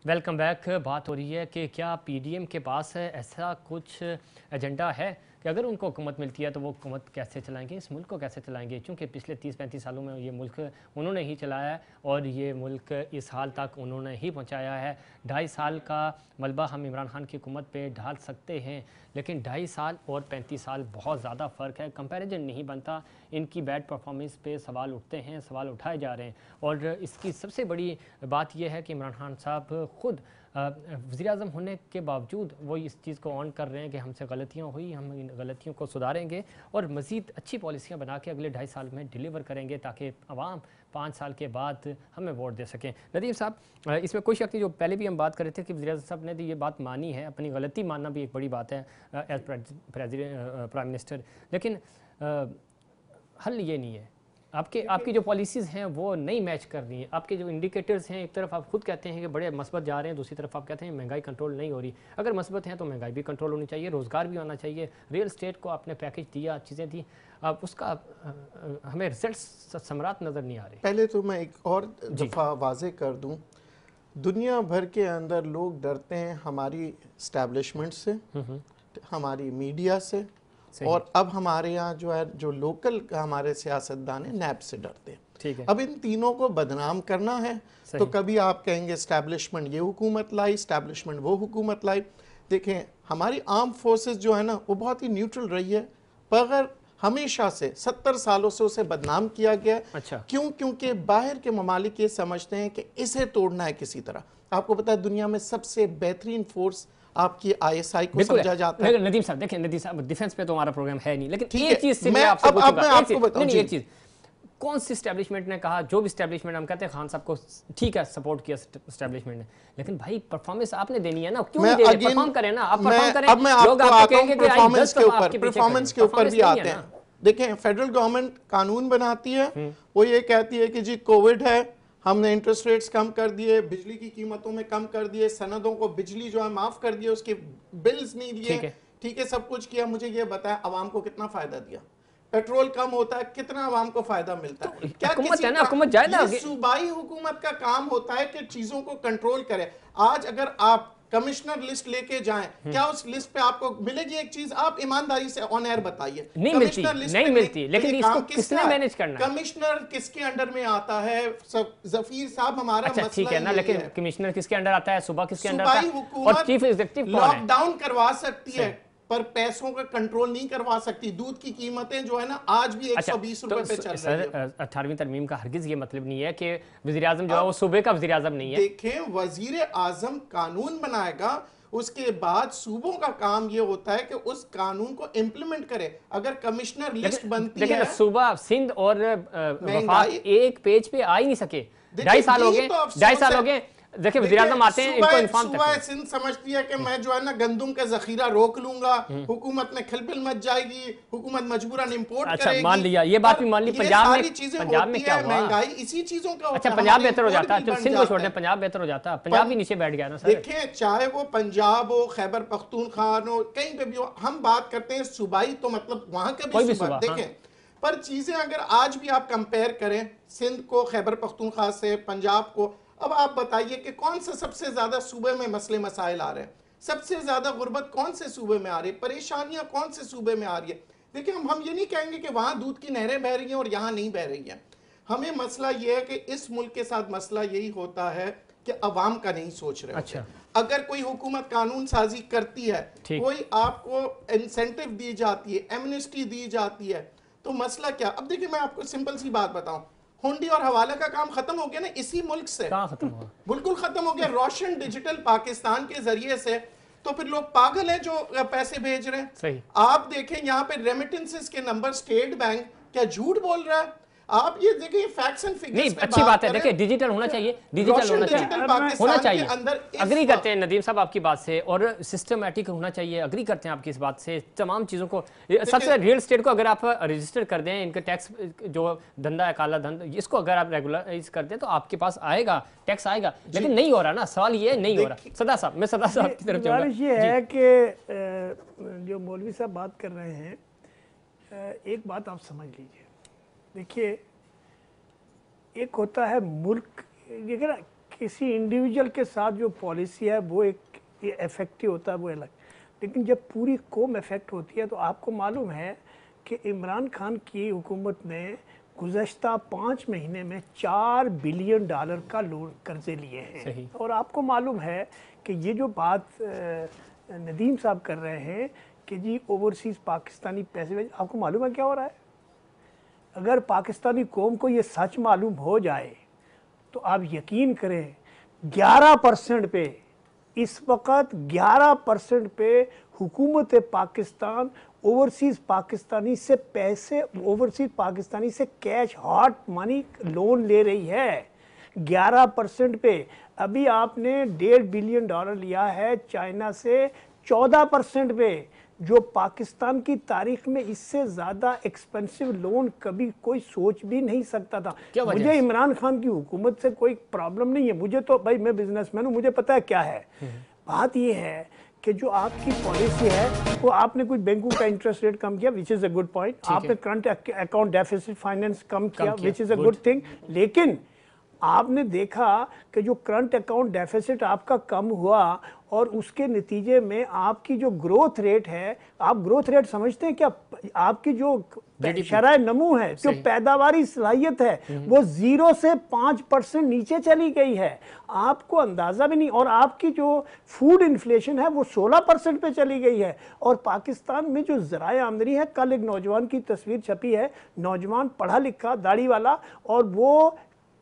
Welcome back. बात हो रही है कि क्या पीडीएम के पास ऐसा कुछ एजेंडा है कि अगर उनको हुकूमत मिलती है तो वो हुकूमत कैसे चलाएंगे, इस मुल्क को कैसे चलाएंगे, क्योंकि पिछले 30-35 सालों में ये मुल्क उन्होंने ही चलाया है और ये मुल्क इस हाल तक उन्होंने ही पहुंचाया है। 2.5 साल का मलबा हम इमरान खान की हुकूमत पे ढाल सकते हैं, लेकिन 2.5 साल और 35 साल बहुत ज़्यादा फ़र्क है, कंपैरिजन नहीं बनता। इनकी बैड परफॉर्मेंस पे सवाल उठते हैं, सवाल उठाए जा रहे हैं और इसकी सबसे बड़ी बात यह है कि इमरान खान साहब ख़ुद वज़ीर-ए-आज़म होने के बावजूद वो इस चीज़ को ऑन कर रहे हैं कि हमसे गलतियाँ हुई, हम इन गलतियों को सुधारेंगे और मज़ीद अच्छी पॉलिसियाँ बना के अगले 2.5 साल में डिलीवर करेंगे ताकि आवाम 5 साल के बाद हमें वोट दे सकें। नदीम साहब, इसमें कोई शक नहीं, जो पहले भी हम बात कर रहे थे कि वज़ीर-ए-आज़म साहब ने तो ये बात मानी है, अपनी गलती मानना भी एक बड़ी बात है एज प्राइम मिनिस्टर, लेकिन हल ये नहीं है। आपकी जो पॉलिसीज़ हैं वो नहीं मैच कर रही हैं। आपके जो इंडिकेटर्स हैं, एक तरफ आप खुद कहते हैं कि बड़े मस्बत जा रहे हैं, दूसरी तरफ आप कहते हैं महंगाई कंट्रोल नहीं हो रही। अगर मस्बत हैं तो महंगाई भी कंट्रोल होनी चाहिए, रोज़गार भी होना चाहिए। रियल स्टेट को आपने पैकेज दिया, चीज़ें दी, अब उसका हमें रिजल्ट समरात नज़र नहीं आ रहे। पहले तो मैं एक और दफ़ा वाज़े कर दूं, दुनिया भर के अंदर लोग डरते हैं हमारी इस्टेब्लिशमेंट से, हमारी मीडिया से, और अब हमारे यहाँ जो है जो लोकल हमारे सियासतदान हैं नैब से डरते हैं। ठीक है। अब इन तीनों को बदनाम करना है तो कभी आप कहेंगे इस्टेब्लिशमेंट ये हुकूमत लाई, इस्टेब्लिशमेंट वो हुकूमत लाई। देखें, हमारी आर्म फोर्सेस जो है ना वो बहुत ही न्यूट्रल रही है, मगर हमेशा से 70 सालों से उसे बदनाम किया गया। अच्छा। क्यों? क्योंकि बाहर के ममालिक ये समझते हैं कि इसे तोड़ना है किसी तरह। आपको पता है दुनिया में सबसे बेहतरीन फोर्स आपकी आईएसआई को समझा जाता है। नदीम साहब देखिए, नदीम साहब डिफेंस पे तो हमारा प्रोग्राम है नहीं, लेकिन एक चीज से मैं आपसे पूछूंगा, आपको बताऊं, एक चीज, कौन सी स्टैब्लिशमेंट ने कहा, जो भी स्टैब्लिशमेंट हम कहते हैं खान साहब को ठीक है सपोर्ट किया स्टैब्लिशमेंट ने, लेकिन भाई परफॉर्मेंस आपने देनी है ना, क्यों नहीं दे रहे? परफॉर्म करें ना, आप परफॉर्म करें। अब मैं आपको आता हूं परफॉर्मेंस के ऊपर भी आते हैं। देखें, फेडरल गवर्नमेंट कानून बनाती है, वो ये कहती है कि जी कोविड है, हमने इंटरेस्ट रेट्स कम कर दिए, बिजली की कीमतों में कम कर दिए, सनदों को बिजली जो है माफ कर दिए, उसके बिल्स नहीं दिए, ठीक है, सब कुछ किया। मुझे ये बताया आवाम को कितना फायदा दिया? पेट्रोल कम होता है, कितना आवाम को फायदा मिलता है? क्या किसी सूबाई हुकूमत का काम होता है कि चीजों को कंट्रोल करे? आज अगर आप कमिश्नर लिस्ट लेके जाएं, क्या उस लिस्ट पे आपको मिलेगी एक चीज? आप ईमानदारी से ऑन एयर बताइए। नहीं मिलती, लेकिन इसको किसने मैनेज करना है? कमिश्नर किसके अंडर में आता है? जफीर साहब, हमारा अच्छा ठीक है ना, लेकिन कमिश्नर किसके अंडर आता है? सूबा किसके अंडर आता है? और चीफ एग्जीक्यूटिव लॉकडाउन करवा सकती है पर पैसों का कंट्रोल नहीं करवा सकती। दूध की कीमतें जो है ना आज भी 120 रुपए पे चल रही है। 18वीं तरमीम का हरगिज ये मतलब नहीं है कि वज़ीर-ए-आज़म जो है वो सूबे का वज़ीर-ए-आज़म नहीं है। देखें, वज़ीर-ए-आज़म कानून बनाएगा, उसके बाद सूबों का काम ये होता है कि उस कानून को इम्प्लीमेंट करे। अगर कमिश्नर लिस्ट बनती है, सूबा सिंध और वफाक एक पेज पे आ ही नहीं सके। 2.5 साल हो गए, 2.5 साल हो गए। देखिए वज़ीर-ए-आज़म आते हैं, इनको इन्फॉर्म करते हैं। सिंध समझती है कि मैं जो है ना गंदम का जखीरा रोक लूंगा, हुकूमत में खलबिल मच जाएगी, हुकूमत मजबूरन इंपोर्ट करेगी। अच्छा, मान लिया, ये बात भी मान ली। पंजाब में क्या हुआ? महंगाई इसी चीजों का। अच्छा, पंजाब बेहतर हो जाता है, सिंध को छोड़ दें, पंजाब बेहतर हो जाता है। पंजाब भी नीचे बैठ गया ना सर। देखें, चाहे वो पंजाब हो, खैबर पख्तूनख्वा हो, कहीं पे भी हो, हम बात करते हैं सूबाई, तो मतलब वहां का भी सूबा। देखें, पर चीजें अगर आज भी आप कंपेयर करें सिंध को खैबर पख्तूनख्वा से, पंजाब को, अब आप बताइए कि कौन सा सबसे ज्यादा सूबे में मसले मसाइल आ रहे हैं? सबसे ज्यादा गुर्बत कौन से सूबे में आ रही है? परेशानियां कौन से सूबे में आ रही है? देखिए, हम ये नहीं कहेंगे कि वहां दूध की नहरें बह रही हैं और यहां नहीं बह रही हैं। हमें मसला ये है कि इस मुल्क के साथ मसला यही होता है कि अवाम का नहीं सोच रहे। अच्छा, अगर कोई हुकूमत कानून साजी करती है, कोई आपको इंसेंटिव दी जाती है, एमनेस्टी दी जाती है, तो मसला क्या? अब देखिए, मैं आपको सिंपल सी बात बताऊं, हुंडी और हवाला का काम खत्म हो गया ना इसी मुल्क से। कहाँ खत्म हुआ? बिल्कुल खत्म हो गया। रोशन डिजिटल पाकिस्तान के जरिए से। तो फिर लोग पागल हैं जो पैसे भेज रहे हैं। सही। आप देखें यहाँ पे रेमिटेंसेस के नंबर, स्टेट बैंक क्या झूठ बोल रहा है? आप ये देखिए फैक्ट्स एंड फिगर्स नहीं, अच्छी बात है। देखिए, डिजिटल होना चाहिए, डिजिटल होना चाहिए। अग्री करते हैं नदीम साहब आपकी बात से, और सिस्टमैटिक होना चाहिए। अग्री करते हैं आपकी इस बात से। तमाम चीज़ों को, सबसे रियल एस्टेट को अगर आप रजिस्टर कर दें, इनका टैक्स जो धंधा है, काला धंधा, इसको अगर आप रेगुलराइज कर दें तो आपके पास आएगा, टैक्स आएगा। लेकिन नहीं हो रहा ना, सवाल ये नहीं हो रहा। सदा साहब, मैं सदा साहब की तरफ जाऊंगा। ये है कि जो मौलवी साहब बात कर रहे हैं, एक बात आप समझ लीजिए। देखिए, एक होता है मुल्क, ये किसी इंडिविजुअल के साथ जो पॉलिसी है वो एक इफेक्टिव होता है, वो अलग, लेकिन जब पूरी कौम इफेक्ट होती है तो आपको मालूम है कि इमरान खान की हुकूमत ने गुज़श्ता 5 महीने में $4 बिलियन का लोन कर्जे लिए हैं। और आपको मालूम है कि ये जो बात नदीम साहब कर रहे हैं कि जी ओवरसीज़ पाकिस्तानी पैसे भेज, आपको मालूम है क्या हो रहा है? अगर पाकिस्तानी कौम को ये सच मालूम हो जाए तो आप यकीन करें 11% पे, इस वक्त 11% पे हुकूमत पाकिस्तान ओवरसीज़ पाकिस्तानी से पैसे, ओवरसीज़ पाकिस्तानी से कैश हॉट मनी लोन ले रही है 11% पे। अभी आपने $1.5 बिलियन लिया है चाइना से 14% पे, जो पाकिस्तान की तारीख में इससे ज़्यादा एक्सपेंसिव लोन कभी कोई सोच भी नहीं सकता था। मुझे इमरान खान की हुकूमत से कोई प्रॉब्लम नहीं है, मुझे तो भाई मैं बिजनेसमैन हूँ, मुझे पता है क्या है। बात ये है कि जो आपकी पॉलिसी है वो आपने कुछ बैंकों का इंटरेस्ट रेट कम किया, which is a good point, आपने करंट अकाउंट डेफिसिट फाइनेंस कम किया, which is a good thing, लेकिन आपने देखा कि जो करंट अकाउंट डेफिसिट आपका कम हुआ और उसके नतीजे में आपकी जो ग्रोथ रेट है, आप ग्रोथ रेट समझते हैं क्या? आपकी जो शरह नमू है, जो पैदावारी सलाहियत है वो 0 से 5% नीचे चली गई है, आपको अंदाज़ा भी नहीं। और आपकी जो फूड इन्फ्लेशन है वो 16% पे चली गई है। और पाकिस्तान में जो ज़राए आमदनी है, कल एक नौजवान की तस्वीर छपी है, नौजवान पढ़ा लिखा दाढ़ी वाला, और वो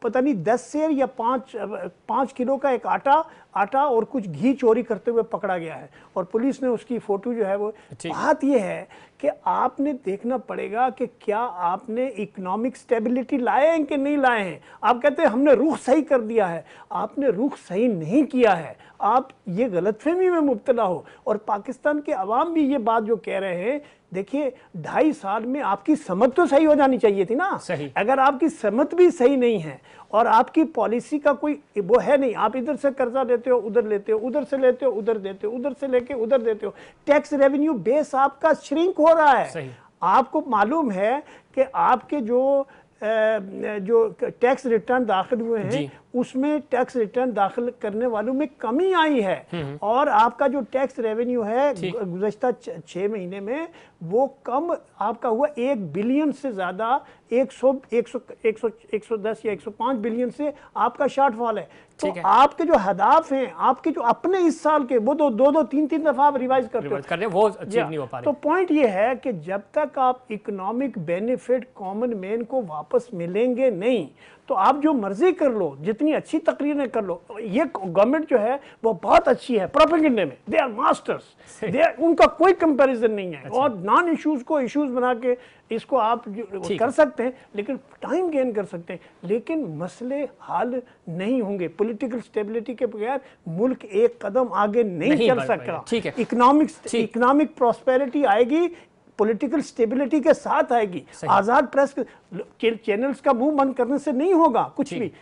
पता नहीं 10 सेर या 5 किलो का एक आटा और कुछ घी चोरी करते हुए पकड़ा गया है और पुलिस ने उसकी फोटो जो है वो। बात यह है कि आपने देखना पड़ेगा कि क्या आपने इकोनॉमिक स्टेबिलिटी लाए हैं कि नहीं लाए हैं। आप कहते हैं हमने रुख सही कर दिया है, आपने रुख सही नहीं किया है, आप ये गलतफहमी में मुब्तला हो। और पाकिस्तान के अवाम भी ये बात जो कह रहे हैं, देखिए 2.5 साल में आपकी समझ तो सही हो जानी चाहिए थी ना। अगर आपकी समझ भी सही नहीं है और आपकी पॉलिसी का कोई वो है नहीं, आप इधर से कर्जा लेते हो उधर लेते हो, उधर से लेते हो उधर देते हो, उधर से लेके उधर देते हो, टैक्स रेवेन्यू बेस आपका श्रिंक हो रहा है। आपको मालूम है कि आपके जो टैक्स रिटर्न दाखिल हुए हैं उसमें टैक्स रिटर्न दाखिल करने वालों में कमी आई है और आपका जो टैक्स रेवेन्यू है गुज़श्ता 6 महीने में वो कम आपका हुआ 1 बिलियन से ज़्यादा, 110 या 105 बिलियन से आपका शॉर्टफॉल है। तो आपके जो हदाफ हैं, आपके जो अपने इस साल के, वो 2-3 दफा आप रिवाइज करते हो, वो अचीव नहीं हो पा रहे। तो पॉइंट ये है कि जब तक आप इकोनॉमिक बेनिफिट कॉमन मैन को वापस मिलेंगे नहीं, तो आप जो मर्जी कर लो, जितनी अच्छी तकरीरें कर लो, ये गवर्नमेंट जो है वो बहुत अच्छी है प्रोपेगेंडे में, दे आर मास्टर्स, उनका कोई कंपैरिजन नहीं है। और नॉन इश्यूज को इश्यूज बना के इसको आप कर सकते हैं, लेकिन टाइम गेन कर सकते हैं, लेकिन मसले हल नहीं होंगे। पॉलिटिकल स्टेबिलिटी के बगैर मुल्क एक कदम आगे नहीं चल सकता। इकोनॉमिक प्रॉस्पेरिटी आएगी, पॉलिटिकल स्टेबिलिटी के साथ आएगी। आजाद प्रेस चैनल्स का मुंह बंद करने से नहीं होगा कुछ भी,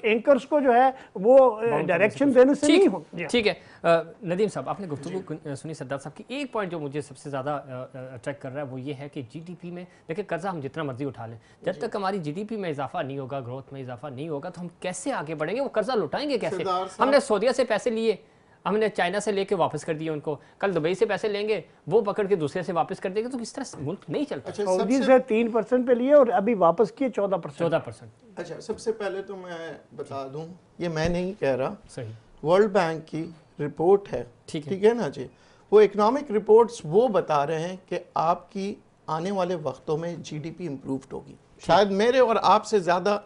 एंकर्स को जो है वो डायरेक्शन देने से नहीं होगा। ठीक है नदीम साहब, आपने गुफ्तगू सुनी सद्दात साहब की। एक पॉइंट जो मुझे सबसे ज़्यादा अट्रैक्ट कर रहा है वो ये है कि जीडीपी में देखिए कर्जा हम जितना मर्जी उठा लें, जब तक हमारी जीडीपी में इजाफा नहीं होगा, ग्रोथ में इजाफा नहीं होगा, तो हम कैसे आगे बढ़ेंगे? वो कर्जा लौटाएंगे कैसे? हमने सऊदीया से पैसे लिए, हमने चाइना से लेके वापस कर दिए उनको, कल दुबई से पैसे लेंगे, वो पकड़ के दूसरे से वापस कर देंगे, तो किस तरह मुल्क नहीं चलता। सऊदी से 3% पे लिए और अभी वापस किए 14%। अच्छा, सबसे पहले तो मैं बता दूं, ये मैं नहीं कह रहा, सही वर्ल्ड बैंक की रिपोर्ट है, ठीक है ना जी। वो इकोनॉमिक रिपोर्ट्स वो बता रहे हैं कि आपकी आने वाले वक्तों में जीडीपी इम्प्रूव्ड होगी। शायद मेरे और आपसे ज्यादा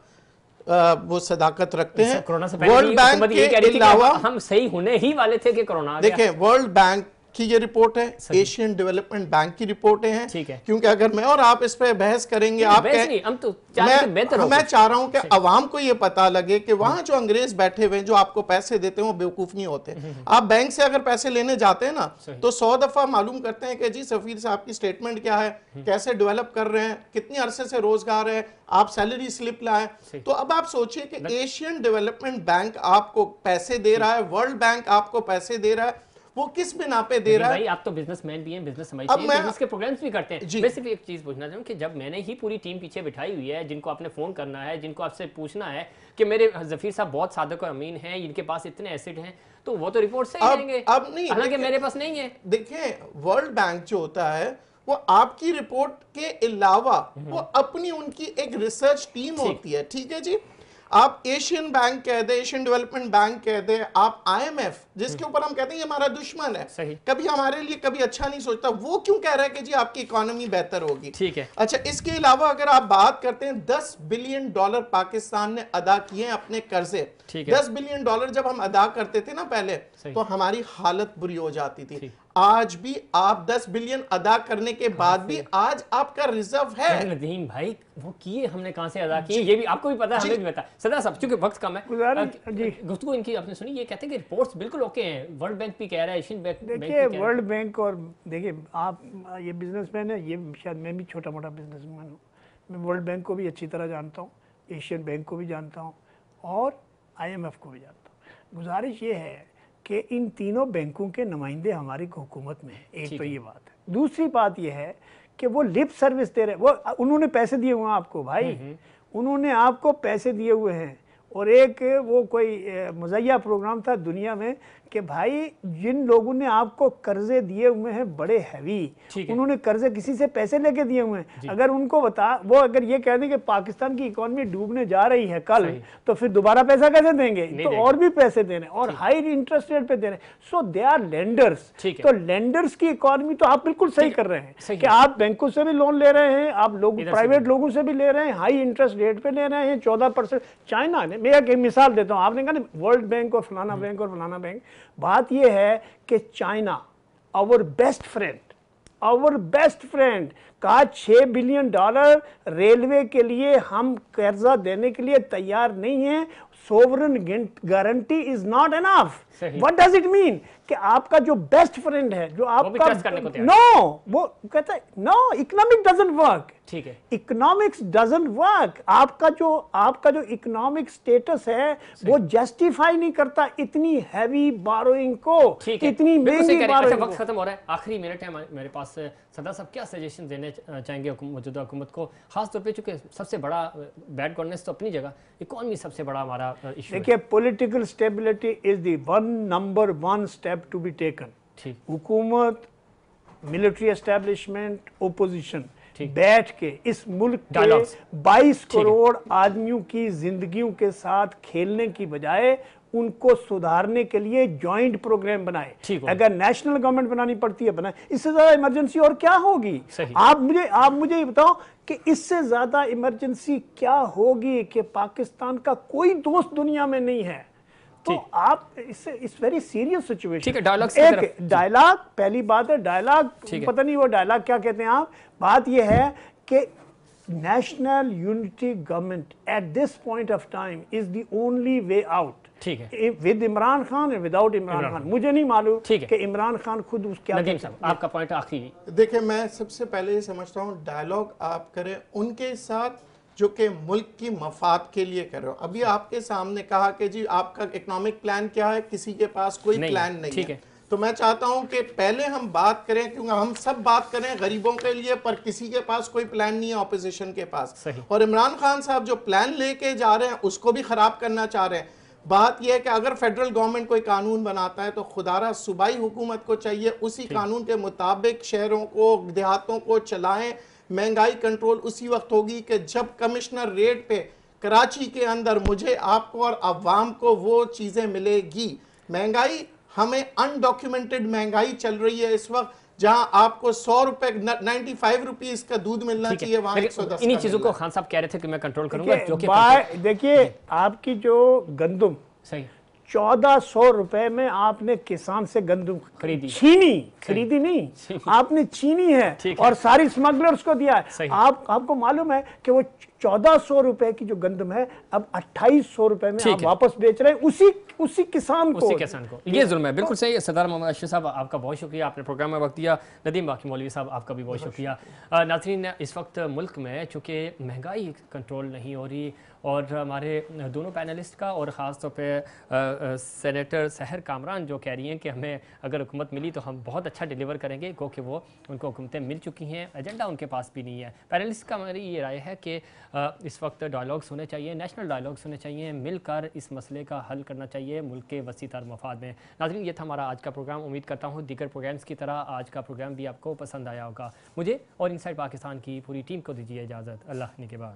वो सदाकत रखते हैं। वर्ल्ड बैंक के अलावा हम सही होने ही वाले थे कि कोरोना। देखें, वर्ल्ड बैंक की ये रिपोर्ट है, एशियन डेवलपमेंट बैंक की रिपोर्टें हैं, क्योंकि अगर मैं और आप इस पे बहस करेंगे, आप मैं चाह रहा हूं कि अवाम को ये पता लगे कि वहां जो अंग्रेज बैठे हुए हैं, जो आपको पैसे देते हैं, वो बेवकूफ नहीं होते। आप बैंक से अगर पैसे लेने जाते हैं ना, तो 100 दफा मालूम करते हैं कि जी सफीर साहब की स्टेटमेंट क्या है, कैसे डेवलप कर रहे हैं, कितनी अरसे से रोजगार है, आप सैलरी स्लिप लाए। तो अब आप सोचिए कि एशियन डेवलपमेंट बैंक आपको पैसे दे रहा है, वर्ल्ड बैंक आपको पैसे दे रहा है, वो किस बिना पे दे रहा है? भाई आप तो बिजनेसमैन भी हैं, बिजनेस समझते हैं, बिजनेस के प्रोग्राम्स भी करते हैं। मैं सिर्फ एक चीज पूछना चाहूँ कि जब मैंने ही पूरी टीम पीछे बिठाई हुई है, जिनको आपने फोन करना है, जिनको आपसे पूछना है कि मेरे जफीर साहब बहुत सादिक और अमीन हैं, इनके पास इतने एसिड हैं, तो वो तो रिपोर्ट से ही देंगे। अब नहीं, हालांकि मेरे पास नहीं है। देखिए वर्ल्ड बैंक जो होता है वो आपकी रिपोर्ट के अलावा वो अपनी उनकी एक रिसर्च टीम होती है, ठीक है जी। आप एशियन बैंक कह दे, एशियन डेवलपमेंट बैंक कह दे, आप IMF जिसके ऊपर हम कहते हैं ये हमारा दुश्मन है, सही। कभी हमारे लिए कभी अच्छा नहीं सोचता, वो क्यों कह रहा है कि जी आपकी इकोनॉमी बेहतर होगी? ठीक है। अच्छा, इसके अलावा अगर आप बात करते हैं $10 बिलियन पाकिस्तान ने अदा किए अपने कर्जे। 10 बिलियन डॉलर जब हम अदा करते थे ना पहले, तो हमारी हालत बुरी हो जाती थी। आज भी आप 10 बिलियन अदा करने के बाद भी आज आपका रिजर्व है। नदीम भाई वो किए हमने कहां से अदा किए, ये भी आपको भी पता है, हमें भी पता है। सदा साहब चूंकि वक्त कम है, गुफ्तगू इनकी आपने सुनी, ये कहते हैं कि रिपोर्ट्स बिल्कुल ओके हैं, वर्ल्ड बैंक भी कह रहा है, एशियन बैंक देखिए वर्ल्ड बैंक और देखिए आप ये बिजनेसमैन है, ये शायद मैं भी छोटा मोटा बिजनेसमैन हूँ, मैं वर्ल्ड बैंक को भी अच्छी तरह जानता हूँ, एशियन बैंक को भी जानता हूँ और IMF को भी जानता हूँ। गुजारिश ये है कि इन तीनों बैंकों के नुमाइंदे हमारी हुकूमत में हैं, एक तो ये बात है। दूसरी बात ये है कि वो लिप सर्विस दे रहे, वो उन्होंने पैसे दिए हुए हैं आपको भाई, उन्होंने आपको पैसे दिए हुए हैं। और एक वो कोई मुज़य्या प्रोग्राम था दुनिया में कि भाई जिन लोगों ने आपको कर्जे दिए हुए हैं बड़े हैवी, उन्होंने कर्जे किसी से पैसे लेके दिए हुए हैं, अगर उनको वो अगर ये कह दें कि पाकिस्तान की इकोनॉमी डूबने जा रही है कल, तो फिर दोबारा पैसा कैसे देंगे? तो और भी पैसे देने और हाई इंटरेस्ट रेट पे देने। सो दे आर लेंडर्स। तो लेंडर्स की इकोनॉमी तो आप बिल्कुल सही कर रहे हैं कि आप बैंकों से भी लोन ले रहे हैं, आप लोग प्राइवेट लोगों से भी ले रहे हैं, हाई इंटरेस्ट रेट पे ले रहे हैं 14%। चाइना ने, मैं एक मिसाल देता हूं, आपने कहा ना वर्ल्ड बैंक और फलाना बैंक और फलाना बैंक, बात यह है कि चाइना आवर बेस्ट फ्रेंड का $6 बिलियन रेलवे के लिए हम कर्जा देने के लिए तैयार नहीं है। Sovereign guarantee is not enough. What does it mean कि आपका जो बेस्ट फ्रेंड है, जो आपका वो कहता है नो, इकोनॉमिक डजंट वर्क। ठीक है, इकोनॉमिक्स डजंट वर्क। आपका जो इकोनॉमिक स्टेटस है वो जस्टिफाई नहीं करता इतनी हैवी बोरोइंग को, इतनी महंगी बोरोइंग। वक्त खत्म हो रहा है, आखिरी मिनट है मेरे पास। सदा साहब क्या सजेशन देने चाहेंगे मौजूदा हुकूमत को, खास तौर पे चूंकि सबसे बड़ा बैड गवर्नेंस तो अपनी जगह, इकोनॉमी सबसे बड़ा हमारा इशू है। देखिए political stability is the number one step to be taken. हुकूमत, मिलिट्री एस्टेब्लिशमेंट, ओपोजिशन बैठ के इस मुल्क के 22 करोड़ आदमियों की जिंदगियों के साथ खेलने की बजाय उनको सुधारने के लिए जॉइंट प्रोग्राम बनाए। अगर नेशनल गवर्नमेंट बनानी पड़ती है बनाए, इससे ज्यादा इमरजेंसी और क्या होगी? आप मुझे ये बताओ कि इससे ज्यादा इमरजेंसी क्या होगी कि पाकिस्तान का कोई दोस्त दुनिया में नहीं है। तो आप इससे इस वेरी सीरियस सिचुएशन, एक डायलॉग, पहली बात है डायलॉग, पता नहीं वो डायलॉग क्या कहते हैं आप। बात ये है कि national unity government at this point of time is the only way out. ठीक है, विद इमरान खान और विदाउट इमरान खान। मुझे नहीं मालूम कि इमरान खान खुद उस क्या। आपका पॉइंट आखिरी। देखिए मैं सबसे पहले ये समझता हूँ डायलॉग आप करें उनके साथ जो कि मुल्क की मफाद के लिए कर रहे हो। अभी आपके सामने कहा कि जी आपका इकोनॉमिक प्लान क्या है, किसी के पास कोई प्लान नहीं है। तो मैं चाहता हूं कि पहले हम बात करें, क्योंकि हम सब बात करें गरीबों के लिए, पर किसी के पास कोई प्लान नहीं है ऑपोजिशन के पास। और इमरान खान साहब जो प्लान लेके जा रहे हैं उसको भी खराब करना चाह रहे हैं। बात यह है कि अगर फेडरल गवर्नमेंट कोई कानून बनाता है तो खुदारा सूबाई हुकूमत को चाहिए उसी कानून के मुताबिक शहरों को, देहातों को चलाएं। महंगाई कंट्रोल उसी वक्त होगी कि जब कमिश्नर रेट पे कराची के अंदर मुझे, आपको और अवाम को वो चीज़ें मिलेगी। महंगाई, हमें अनडॉक्यूमेंटेड महंगाई चल रही है इस वक्त, जहां आपको 100 रुपए 95 रुपीज का दूध मिलना चाहिए, वहां 110। इन्हीं चीजों को खान साहब कह रहे थे कि मैं कंट्रोल करूंगा। देखिए आपकी जो गंदुम सही 1400 रुपए में आपने किसान से गंदुम खरीदी नहीं, आपने छीनी है और सारी स्मगलर्स को दिया है। आपको मालूम है कि वो 1400 रुपए की जो गंदम है अब 2800 रुपए में आप वापस बेच रहे हैं उसी किसान को। ये जुल्म है। बिल्कुल सही। सरदार मोहम्मद अशरफ साहब आपका बहुत शुक्रिया, आपने प्रोग्राम में वक्त दिया। नदीम बाकी मौलवी साहब आपका भी बहुत शुक्रिया। नाज़रीन, इस वक्त मुल्क में चूँकि महंगाई कंट्रोल नहीं हो रही और हमारे दोनों पैनलिस्ट का और ख़ास तौर पे सेनेटर सहर कामरान जो कह रही हैं कि हमें अगर हुकूमत मिली तो हम बहुत अच्छा डिलीवर करेंगे, क्योंकि वो उनको हुकूमतें मिल चुकी हैं, एजेंडा उनके पास भी नहीं है। पैनलिस्ट का हमारी ये राय है कि इस वक्त डायलॉग्स होने चाहिए, नेशनल डायलॉग्स होने चाहिए, मिलकर इस मसले का हल करना चाहिए मुल्क के वसी तर मफाद में। नाज़रीन, ये था हमारा आज का प्रोग्राम। उम्मीद करता हूँ दीगर प्रोग्राम्स की तरह आज का प्रोग्राम भी आपको पसंद आया होगा। मुझे और इनसाइड पाकिस्तान की पूरी टीम को दीजिए इजाज़त। अल्लाह निगहबान।